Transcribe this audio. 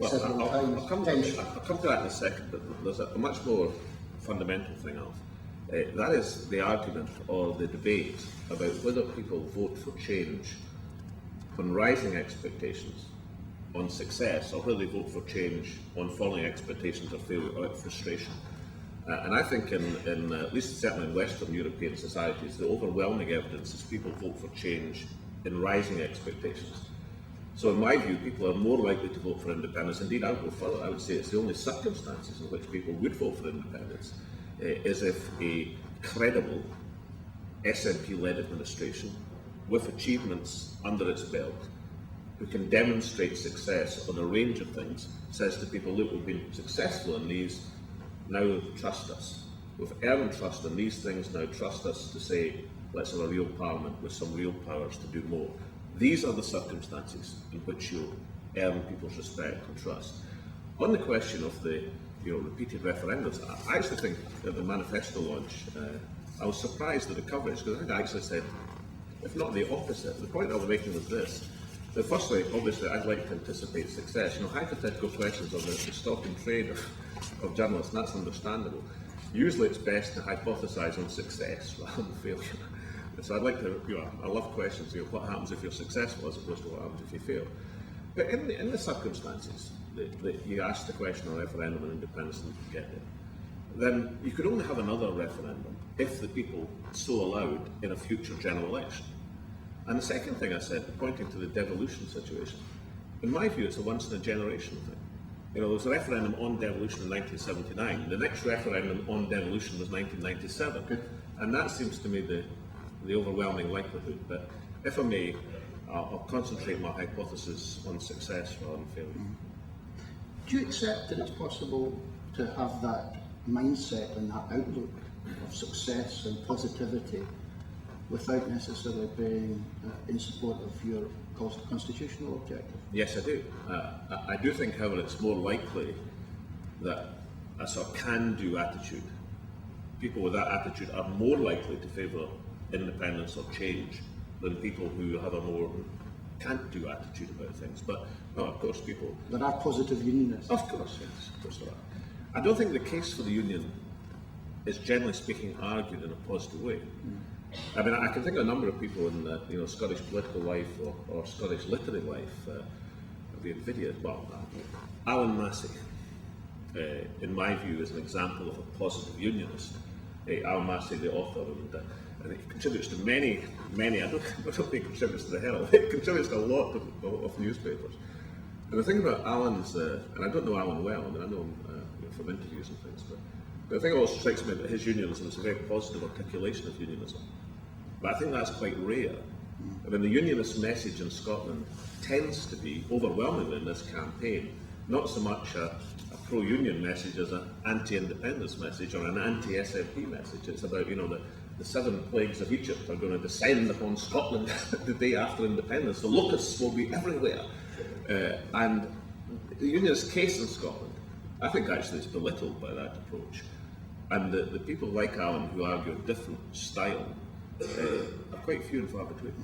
several times. I'll come to that in a second, but there's a much more fundamental thing, Alf. That is the argument or the debate about whether people vote for change on rising expectations, on success, or whether they vote for change on falling expectations or failure or frustration. And I think in at least certainly in Western European societies, the overwhelming evidence is people vote for change in rising expectations. So in my view, people are more likely to vote for independence. Indeed, I would go further. I would say it's the only circumstances in which people would vote for independence is if a credible SNP-led administration with achievements under its belt, who can demonstrate success on a range of things, says to people, look, we've been successful in these, now trust us. We've earned trust in these things, now trust us to say, let's have a real parliament with some real powers to do more. These are the circumstances in which you earn people's respect and trust. On the question of the repeated referendums, I actually think at the manifesto launch, I was surprised at the coverage, because I think I actually said, if not the opposite. The point I was making was this. That firstly, obviously, I'd like to anticipate success. Hypothetical questions on the stock and trade of journalists, and that's understandable. Usually it's best to hypothesise on success rather than failure. So I'd like to, I love questions, what happens if you're successful as opposed to what happens if you fail. But in the circumstances that you ask the question on referendum and independence and get it, then you could only have another referendum if the people so allowed in a future general election. And the second thing I said, pointing to the devolution situation, in my view, it's a once-in-a-generation thing. There was a referendum on devolution in 1979. The next referendum on devolution was 1997. Okay. And that seems to me the overwhelming likelihood. But if I may, I'll concentrate my hypothesis on success rather than failure. Do you accept that it's possible to have that mindset and that outlook of success and positivity without necessarily being in support of your constitutional objective? Yes, I do. I do think, however, it's more likely that a sort of can-do attitude, people with that attitude are more likely to favour independence or change than people who have a more can't-do attitude about things. But, no, of course, people... There are positive unionists. Of course, yes, of course there are. I don't think the case for the union is, generally speaking, argued in a positive way. I mean, I can think of a number of people in Scottish political life or Scottish literary life, Alan Massey, in my view, is an example of a positive unionist. Alan Massey, the author, and he contributes to many, I don't think he contributes to the Herald, he contributes to a lot of newspapers. And the thing about Alan's, and I don't know Alan well, I mean, I know him from interviews and things, but the thing that also strikes me about his unionism is a very positive articulation of unionism. But I think that's quite rare. I mean, the unionist message in Scotland tends to be, overwhelmingly in this campaign, not so much a pro-union message as an anti-independence message or an anti-SNP message. It's about, the 7 plagues of Egypt are going to descend upon Scotland the day after independence. The locusts will be everywhere. And the unionist case in Scotland, I think actually is belittled by that approach. And the people like Alan who argue a different style are quite few and far between.